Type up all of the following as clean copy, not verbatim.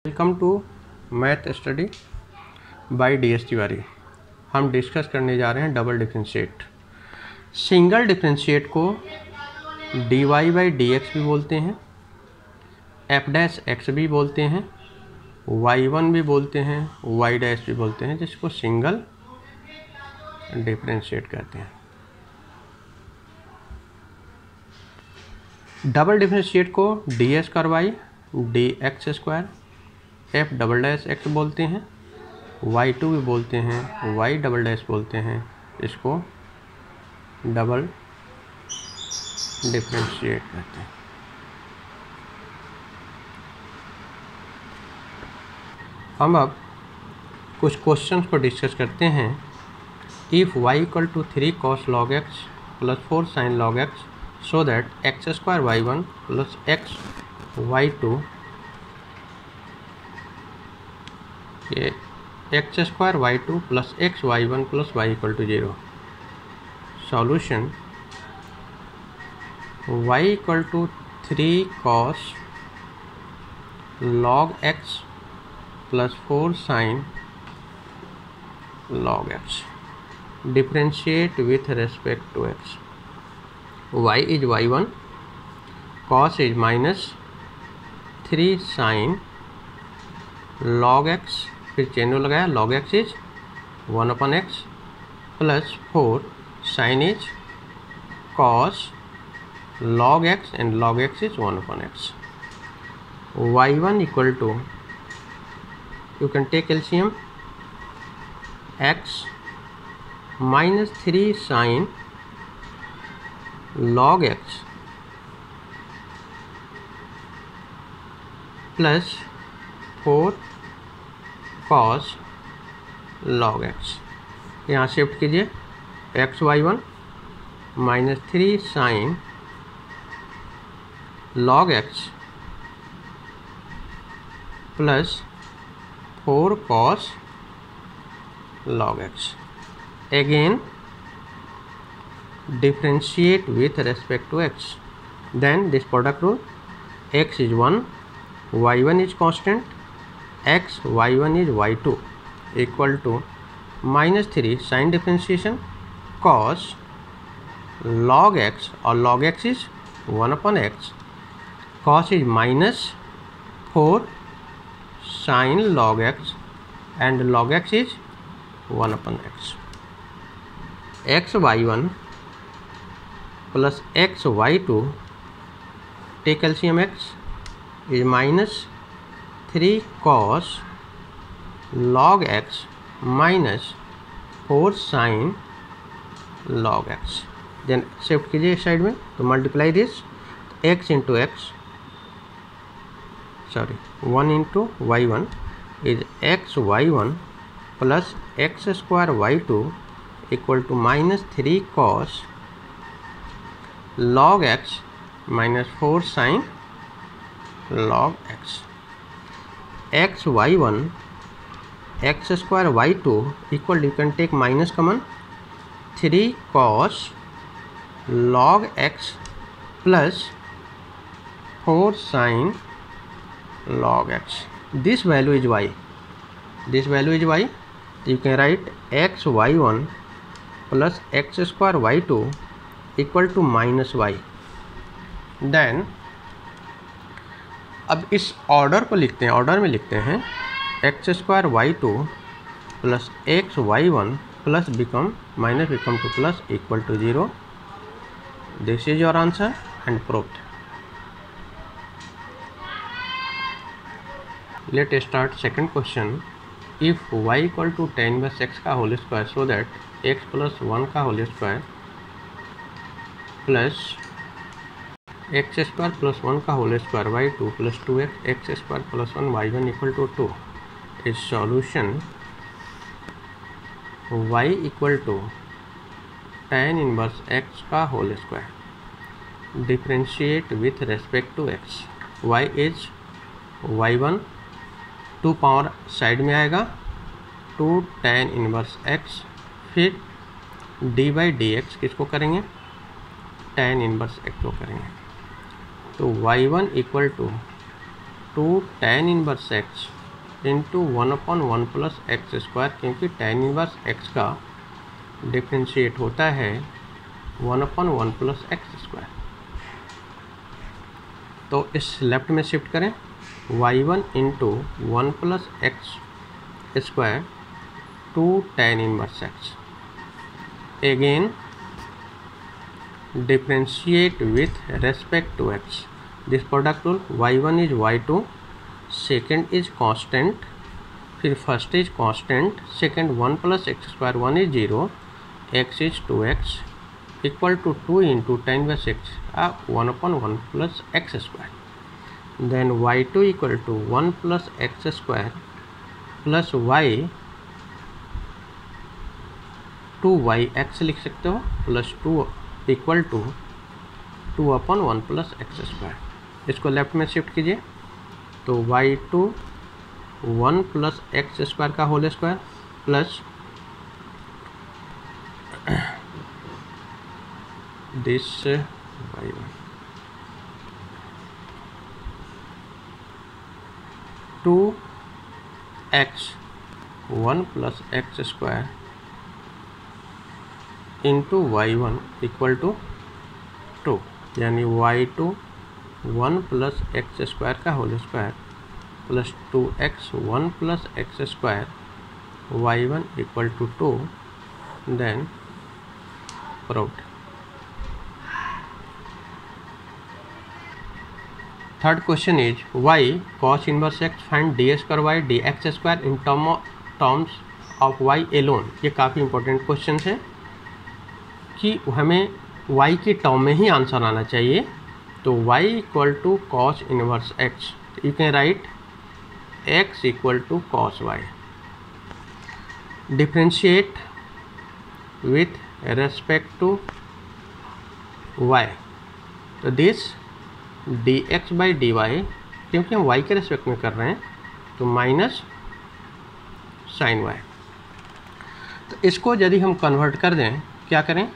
Welcome to math study by DS Tiwari. हम discuss करने जा रहे हैं डबल डिफरेंशिएट। सिंगल डिफरेंशिएट को dy/dx भी बोलते हैं, f' भी बोलते हैं, y1 भी बोलते हैं, y' भी बोलते हैं, जिसको सिंगल डिफरेंशिएट कहते हैं। डबल डिफरेंशिएट को ds² dx² f" बोलते हैं, y2 भी बोलते हैं, y" बोलते हैं। इसको डबल डिफरेंशिएट कहते हैं। हम अब कुछ क्वेश्चंस को डिस्कस करते हैं। If y = 3 cos log x + 4 sin log x so that x² y1 + x y2 x² y2 + x y1 + y = 0। Solution y = 3 cos log x + 4 sin log x। Differentiate with respect to x। y is y1, cos is -3 sin log x, फिर chain लगाया, log x is 1/x plus 4 sin is cos log x and log x is 1/x। y1 = you can take LCM x -3 sin log x plus 4 cos log x। यहाँ shift कीजिए, x y1 -3 sin log x plus 4 cos log x। Again differentiate with respect to x, then this product rule, x is 1, y1 is constant, x y1 is y2 equal to -3 sin differentiation cos log x, or log x is 1/x, cos is -4 sin log x and log x is 1/x। x y1 plus x y2, take LCM x, is -3 cos log x minus 4 sin log x। Then shift कीजिए इस side में, तो multiply this, x into x, sorry 1 into y1 is x y1 plus x² y2 equal to -3 cos log x minus 4 sin log x। x y1 x² y2 equal, you can take minus common, 3 cos log x plus 4 sin log x। This value is y, this value is y, you can write x y1 plus x² y2 equal to -y। Then अब इस order को लिखते हैं, order में लिखते हैं x² y2 plus x y1 plus become to plus equal to 0। This is your answer and proved। Let's start second question। If y = 10 + x का whole square so that x + 1 का whole square plus x² + 1 का whole square y2 + 2x x² + 1 y1 = 2 is solution y = tan inverse x का whole square. Differentiate with respect to x। y is y1, 2 power side में आएगा, 2 tan inverse x, फिर dy/dx किसको करेंगे, tan inverse x को करेंगे। तो y1 = 2 tan inverse x into 1/1 plus x square, क्योंकि tan इनवर्स x का डिफ्रेंशिएट होता है 1/1 प्लस एक्स स्क्वायर। तो इस लेफ्ट में शिफ्ट करें, y1 into 1 plus x square 2 tan inverse x। Again differentiate with respect to x. This product rule, y1 is y2, second is constant, फिर first is constant, second 1 plus x square 1 is 0, x is 2x equal to 2 into tan inverse x 1/1 plus x square. Then y2 equal to 1 plus x square plus y 2yx लिख सकते हो plus 2 equal to 2/1 plus x square. इसको left में shift कीजिए, तो y2 1 plus x square का whole square plus this y1 2x 1 plus x square into y1 equal to 2, यानी y2 1 plus x square का whole square plus 2x 1 plus x square y1 equal to 2, then proved. Third question is y cos inverse x find d square y d x square in terms of y alone. ये काफ़ी important question है कि हमें y की term में ही answer आना चाहिए। तो y equal to cos inverse x, you can write x equal to cos y। Differentiate with respect to y, तो this dx by d y, क्योंकि हम y के रेस्पेक्ट में कर रहे हैं तो माइनस साइन y। तो इसको यदि हम कन्वर्ट कर दें, क्या करें,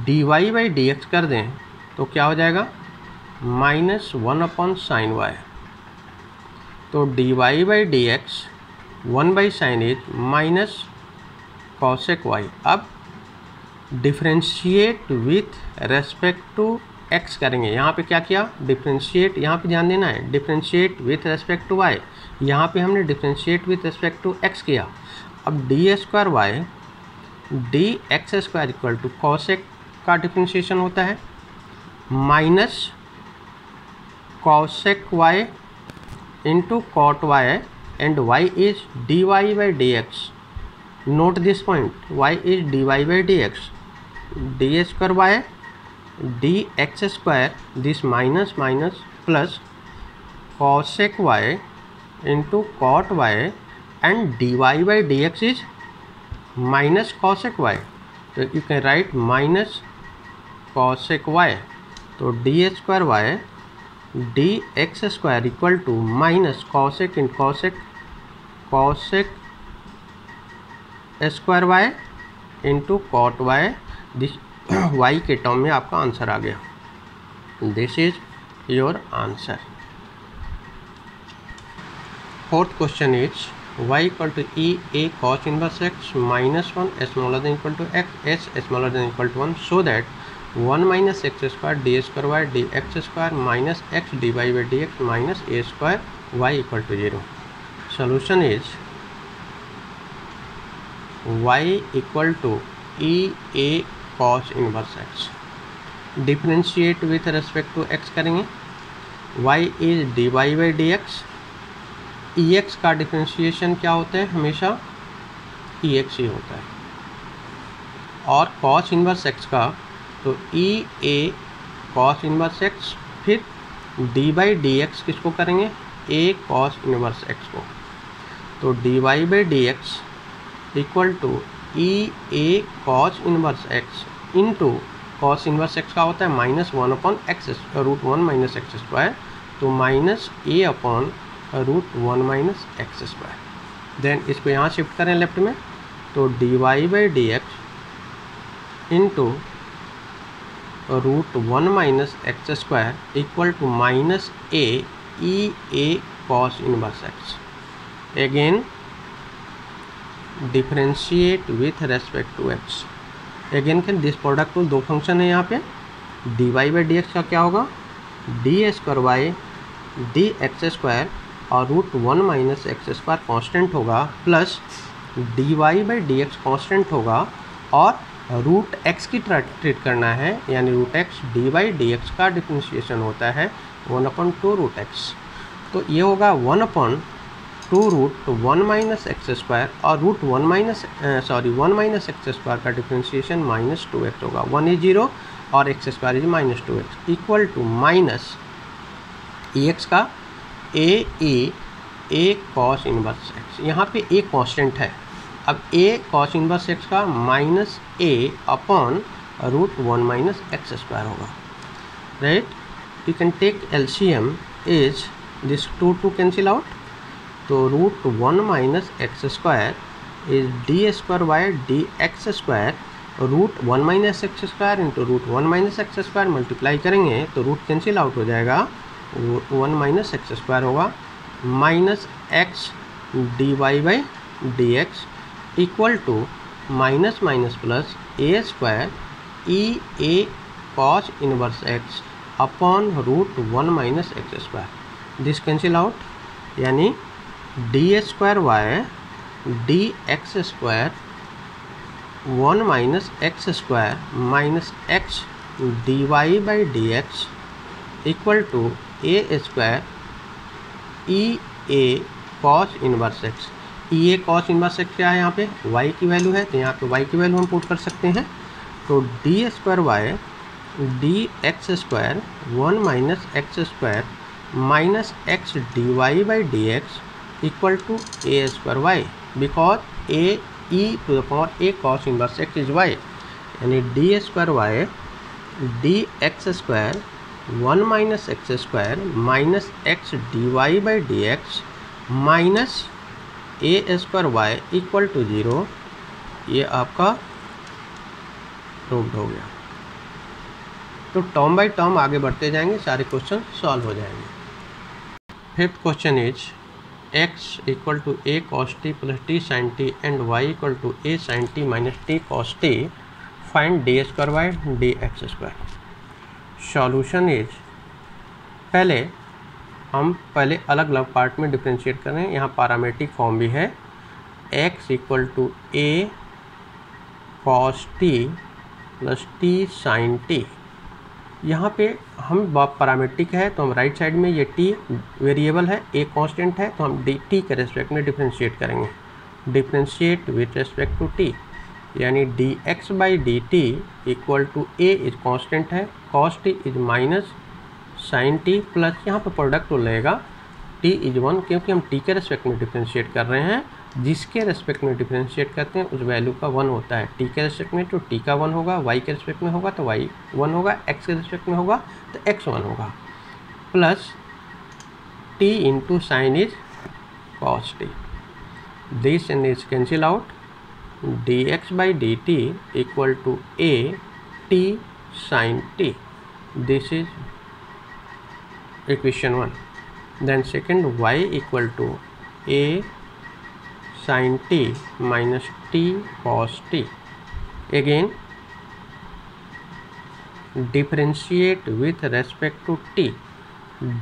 dy बाई डी एक्स कर दें तो क्या हो जाएगा माइनस 1 साइन y। तो dy by d x 1 by sine is minus cosec y। अब differentiate with respect to x करेंगे। यहाँ पे क्या किया, डिफ्रेंशिएट, यहाँ पे ध्यान देना है, differentiate with respect to y। यहाँ पे हमने differentiate with respect to x किया। अब d square y d x square equal to cosec का डिफ्रेंशिएशन होता है minus cosec y into cot y, and y is d y by d x. Note this point, y is d y by d x, d square y d x square, this minus minus plus cosec y into cot y, and d y by d x is minus cosec y. तो you can write minus cosec y. तो d square y d x square equal to minus cosec in cosec cosec square y into cot y, this y के term में आपका answer आ गया। This is your answer. Fourth question is y equal to e a cos inverse x minus 1 smaller than equal to x s smaller than equal to 1, so that 1 minus x square d square y d x square minus x dy by dx minus a square y equal to 0. Solution is y equal to e a cos inverse x. Differentiate with respect to x करेंगे, y is dy by dx, ex का differentiation क्या होता है, हमेशा ex ही होता है, और cos inverse x का तो e a cos inverse x, फिर d बाई डी एक्स किसको करेंगे, a cos इनवर्स x को। तो dy by d x equal to e a cos inverse x into cos inverse x का होता है minus 1 upon x root 1 minus x square, तो minus a upon root 1 minus x square. Then इसको यहाँ shift करें left में, तो d y by d x into root 1 minus x square equal to minus a, e a cos inverse x. Again differentiate with respect to x. Again क्या this product को दो function है यहाँ पे, d y by d x का क्या होगा, d square y d x square और root 1 minus x square constant होगा, plus d y by d x constant होगा और रूट एक्स की ट्रीट करना है, यानी root x d Y d x का डिफ्रेंशिएशन होता है 1/2 रूट एक्स। तो ये होगा 1/2 रूट 1 माइनस एक्स स्क्वायर और रूट 1 माइनस एक्स स्क्वायर का डिफ्रेंशिएशन -2x होगा। 1 इज 0 और x square is -2x equal to minus e x का ए कॉस इनवर्स एक्स। यहाँ पे ए कांस्टेंट है, अब ए कॉस इनवर्स एक्स का minus a upon root 1 minus x square होगा, right. You can take LCM is this 2 cancel out, तो root 1 minus x square is d square by d x square, root 1 minus x square into root 1 minus x square multiply करेंगे तो root cancel out हो जाएगा, 1 minus x square होगा minus x d y by d x equal to minus minus plus a square e a cos inverse x upon root 1 minus x square. This cancel out, यानी d square y d x square 1 minus x square minus x d y by d x equal to a square e a cos inverse x. E a cos inverse x क्या है, यहाँ पे y की value है, तो यहाँ पे y की वैल्यू हम पुट कर सकते हैं। तो d square y d x square 1 minus x square minus x d y by d x equal to a square y, because a e to the power a cos inverse x is y, यानी d square y d x square 1 minus x square minus x d y by d x minus a square y equal to 0। ये आपका proved हो गया। तो term by term आगे बढ़ते जाएंगे, सारे क्वेश्चन सॉल्व हो जाएंगे। Fifth question is x equal to a cos t plus t sine t and y equal to a sine t minus t cos t, find d square y d x square. Solution is, हम पहले अलग अलग part में differentiate कर रहे हैं। यहाँ parametric form भी है, x equal to a cos t plus t sine t. यहाँ पे हम पैरामेट्रिक है तो हम राइट साइड में ये t वेरिएबल है, a कांस्टेंट है, तो हम t के रेस्पेक्ट में डिफ्रेंशिएट करेंगे। Differentiate with respect to t, यानी dx by d t equal to a is constant है, cos t is minus sine t plus यहाँ पर प्रोडक्ट हो लगेगा t इज 1, क्योंकि हम t के रेस्पेक्ट में डिफ्रेंशिएट कर रहे हैं। जिसके रेस्पेक्ट में डिफ्रेंशिएट करते हैं उस वैल्यू का 1 होता है। t के रेस्पेक्ट में तो t का 1 होगा, y के रेस्पेक्ट में होगा तो y 1 होगा, x के रेस्पेक्ट में होगा तो x 1 होगा, plus t into sine is cos t. This and this cancel out, dx by d t equal to a t sine t। This is equation 1. Then second, y equal to a sin t minus t cos t. Again differentiate with respect to t,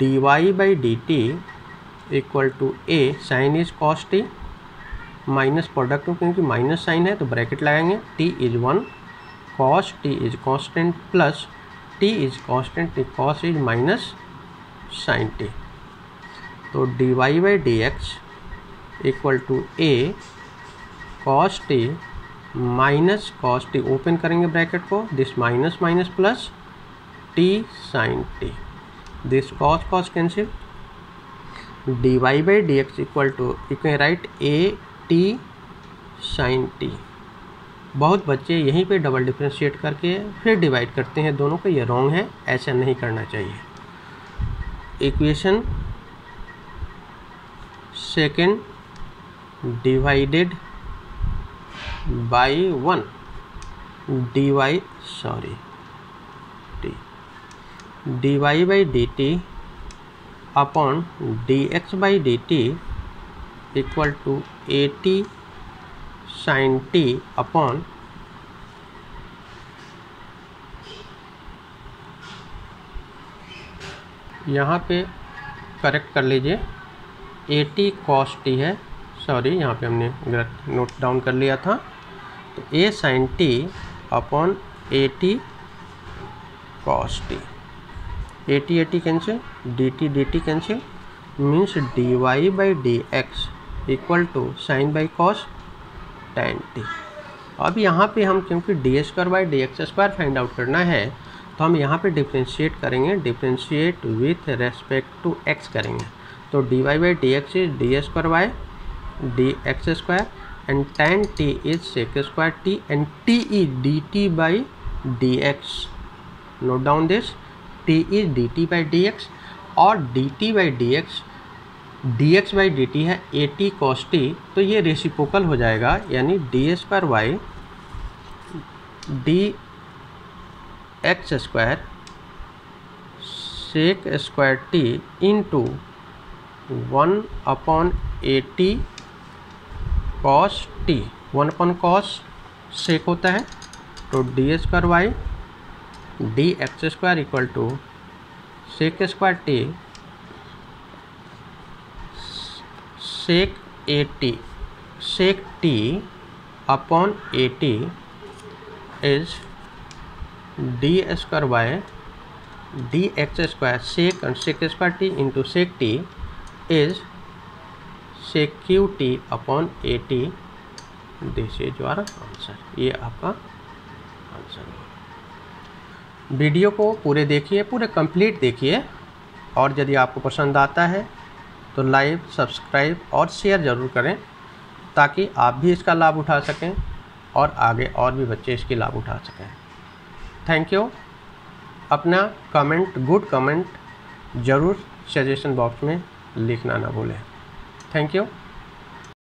dy by dt equal to a sin is cos t minus product, क्योंकि minus sine है तो bracket लगाएंगे, t is 1 cos t is constant plus t is constant, cos is minus sine t. तो d y by d x equal to a cos t minus cos t, open करेंगे bracket को, this minus minus plus t sine t, this cos cancel, d y by d x equal to, you can write a t sine T. बहुत बच्चे यहीं पे double differentiate करके फिर divide करते हैं दोनों को, ये रॉन्ग है, ऐसा नहीं करना चाहिए। Equation second divided by 1 d y by d t upon dx by dt equal to at sin t upon यहाँ पे करेक्ट कर लीजिए, at cos t है, सॉरी यहाँ पे हमने गलत नोट डाउन कर लिया था। तो a sin t upon at cos t, at cancel, dt cancel, means dy by dx equal to sine by cos tan t। अब यहाँ पे हम क्योंकि d square by d x square find out करना है तो हम यहाँ पे डिफ्रेंशिएट करेंगे, differentiate with respect to x करेंगे। तो dy by d x is d square by d x square and tan t is sec square t and t is dt by d x. Note down this, t is dt by d x और dt by d x dx by d T है at cos t, तो ये reciprocal हो जाएगा, यानी d square by d x square sec square t into 1 upon at cos t, 1 upon cos sec होता है, तो d square by d x square equal to sec square t sec t upon at is d square by d x square sec square t into sec t is sec cube t upon at। This is your answer, ये आपका answer है। Video को पूरे देखिए, पूरे complete देखिए, और यदि आपको पसंद आता है तो लाइक, सब्सक्राइब और शेयर ज़रूर करें ताकि आप भी इसका लाभ उठा सकें और आगे और भी बच्चे इसकी लाभ उठा सकें। Thank you. अपना कमेंट, गुड कमेंट ज़रूर सजेशन बॉक्स में लिखना ना भूलें। Thank you.